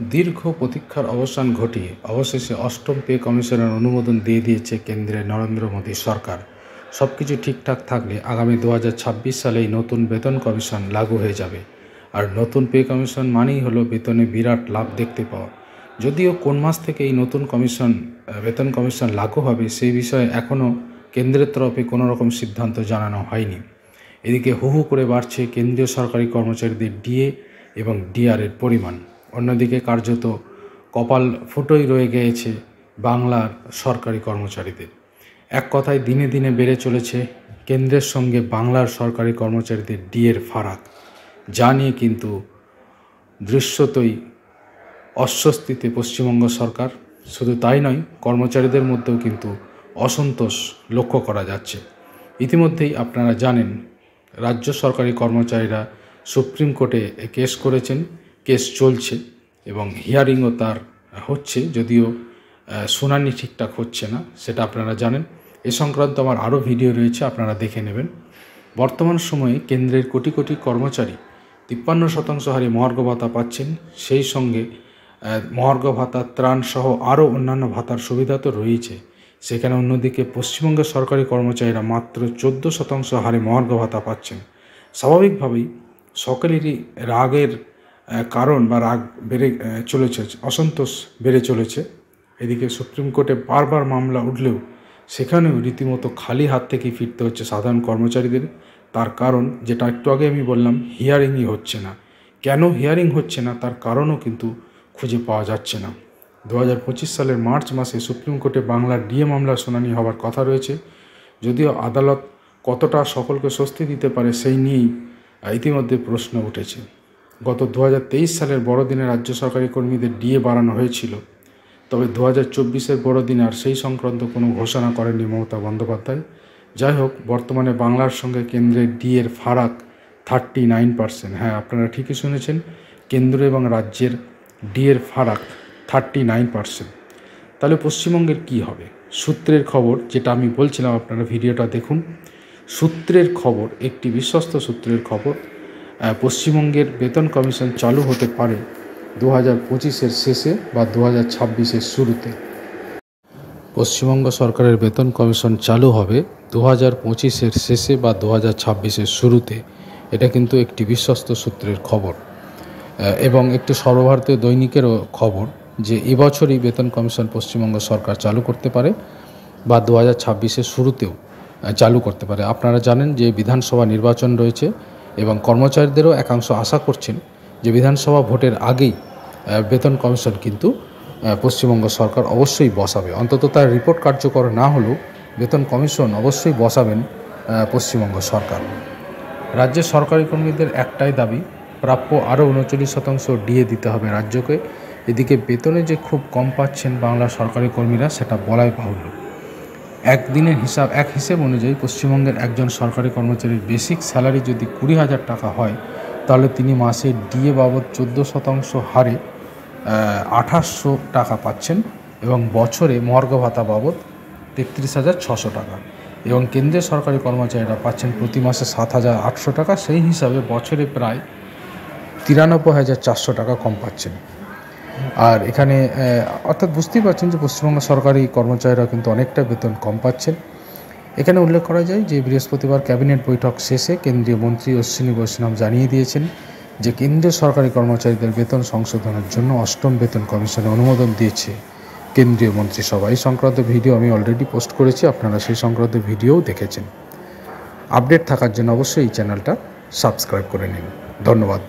দীর্ঘ প্রতীক্ষার অবসান ঘটিয়ে অবশেষে অষ্টম পে কমিশনের অনুমোদন দিয়ে দিয়েছে কেন্দ্রের নরেন্দ্র মোদী সরকার। সব কিছু ঠিকঠাক থাকলে আগামী 2026 সালেই নতুন বেতন কমিশন লাগু হয়ে যাবে। আর নতুন পে কমিশন মানেই হলো বেতনে বিরাট লাভ দেখতে পাওয়া। যদিও কোন মাস থেকে এই নতুন বেতন কমিশন লাগু হবে সেই বিষয়ে এখনও কেন্দ্রের তরফে কোনো রকম সিদ্ধান্ত জানানো হয়নি। এদিকে হু হু করে বাড়ছে কেন্দ্রীয় সরকারি কর্মচারীদের ডিএ এবং ডিআরের পরিমাণ। অন্যদিকে কার্যত কপাল ফুটোই রয়ে গিয়েছে বাংলার সরকারি কর্মচারীদের। এক কথায় দিনে দিনে বেড়ে চলেছে কেন্দ্রের সঙ্গে বাংলার সরকারি কর্মচারীদের ডিএর ফারাক, যা নিয়ে কিন্তু দৃশ্যতই অস্বস্তিতে পশ্চিমবঙ্গ সরকার। শুধু তাই নয়, কর্মচারীদের মধ্যেও কিন্তু অসন্তোষ লক্ষ্য করা যাচ্ছে। ইতিমধ্যেই আপনারা জানেন রাজ্য সরকারি কর্মচারীরা সুপ্রিম কোর্টে কেস করেছেন, কেস চলছে এবং হিয়ারিংও তার হচ্ছে, যদিও শুনানি ঠিকঠাক হচ্ছে না, সেটা আপনারা জানেন। এ সংক্রান্ত আমার আরও ভিডিও রয়েছে, আপনারা দেখে নেবেন। বর্তমান সময়ে কেন্দ্রের কোটি কোটি কর্মচারী 53% হারে মহার্ঘ ভাতা পাচ্ছেন। সেই সঙ্গে মহার্ঘ ভাতা, ত্রাণ সহ আরও অন্যান্য ভাতার সুবিধা তো রয়েছে। সেখানে অন্যদিকে পশ্চিমবঙ্গের সরকারি কর্মচারীরা মাত্র 14% হারে মহার্ঘ ভাতা পাচ্ছেন। স্বাভাবিকভাবেই সকলেরই রাগের কারণ বা রাগ বেড়ে চলেছে, অসন্তোষ বেড়ে চলেছে। এদিকে সুপ্রিম কোর্টে বারবার মামলা উঠলেও সেখানেও রীতিমতো খালি হাত থেকেই ফিরতে হচ্ছে সাধারণ কর্মচারীদের। তার কারণ, যেটা একটু আগে আমি বললাম, হিয়ারিংই হচ্ছে না। কেন হিয়ারিং হচ্ছে না তার কারণও কিন্তু খুঁজে পাওয়া যাচ্ছে না। 2025 সালের মার্চ মাসে সুপ্রিম কোর্টে বাংলার ডিএ মামলার শুনানি হওয়ার কথা রয়েছে। যদিও আদালত কতটা সকলকে স্বস্তি দিতে পারে সেই নিয়েই ইতিমধ্যে প্রশ্ন উঠেছে। গত 2023 সালের বড়দিনে রাজ্য সরকারি কর্মীদের ডিএ বাড়ানো হয়েছিল, তবে 2024-এর বড়দিনে আর সেই সংক্রান্ত কোনো ঘোষণা করেননি মমতা বন্দ্যোপাধ্যায়। যাই হোক, বর্তমানে বাংলার সঙ্গে কেন্দ্রের ডিএর ফারাক 39%। হ্যাঁ, আপনারা ঠিকই শুনেছেন, কেন্দ্র এবং রাজ্যের ডিএর ফারাক 39%। তাহলে পশ্চিমবঙ্গের কি হবে? সূত্রের খবর, যেটা আমি বলছিলাম, আপনারা ভিডিওটা দেখুন। সূত্রের খবর, একটি বিশ্বস্ত সূত্রের খবর, পশ্চিমবঙ্গের বেতন কমিশন চালু হতে পারে 2025-এর শেষে বা 2026-এর শুরুতে। পশ্চিমবঙ্গ সরকারের বেতন কমিশন চালু হবে 2025-এর শেষে বা 2026-এর শুরুতে। এটা কিন্তু একটি বিশ্বস্ত সূত্রের খবর এবং একটি সর্বভারতীয় দৈনিকেরও খবর যে এবছরই বেতন কমিশন পশ্চিমবঙ্গ সরকার চালু করতে পারে বা 2026-এর শুরুতেও চালু করতে পারে। আপনারা জানেন যে বিধানসভা নির্বাচন রয়েছে এবং কর্মচারীদেরও একাংশ আশা করছেন যে বিধানসভা ভোটের আগেই বেতন কমিশন কিন্তু পশ্চিমবঙ্গ সরকার অবশ্যই বসাবে। অন্তত তার রিপোর্ট কার্যকর না হলেও বেতন কমিশন অবশ্যই বসাবেন পশ্চিমবঙ্গ সরকার। রাজ্যের সরকারি কর্মীদের একটাই দাবি, প্রাপ্য আরও 39% ডিএ দিতে হবে রাজ্যকে। এদিকে বেতনে যে খুব কম পাচ্ছেন বাংলা সরকারি কর্মীরা, সেটা বলাই বাহুল্য। এক হিসেব অনুযায়ী পশ্চিমবঙ্গের একজন সরকারি কর্মচারীর বেসিক স্যালারি যদি 20,000 টাকা হয়, তাহলে তিনি মাসে ডিএ বাবদ 14% হারে 2800 টাকা পাচ্ছেন এবং বছরে মহার্ঘ ভাতা বাবদ 33,600 টাকা। এবং কেন্দ্রীয় সরকারি কর্মচারীরা পাচ্ছেন প্রতি মাসে 7,800 টাকা। সেই হিসাবে বছরে প্রায় 93,400 টাকা কম পাচ্ছেন। আর এখানে অর্থাৎ বুঝতেই পারছেন যে পশ্চিমবঙ্গ সরকারি কর্মচারীরা কিন্তু অনেকটা বেতন কম পাচ্ছেন। এখানে উল্লেখ করা যায় যে বৃহস্পতিবার ক্যাবিনেট বৈঠক শেষে কেন্দ্রীয় মন্ত্রী অশ্বিনী বৈষ্ণব জানিয়ে দিয়েছেন যে কেন্দ্রীয় সরকারি কর্মচারীদের বেতন সংশোধনের জন্য অষ্টম বেতন কমিশনে অনুমোদন দিয়েছে কেন্দ্রীয় মন্ত্রিসভা। এই সংক্রান্ত ভিডিও আমি অলরেডি পোস্ট করেছি, আপনারা সেই সংক্রান্ত ভিডিওও দেখেছেন। আপডেট থাকার জন্য অবশ্যই এই চ্যানেলটা সাবস্ক্রাইব করে নিন। ধন্যবাদ।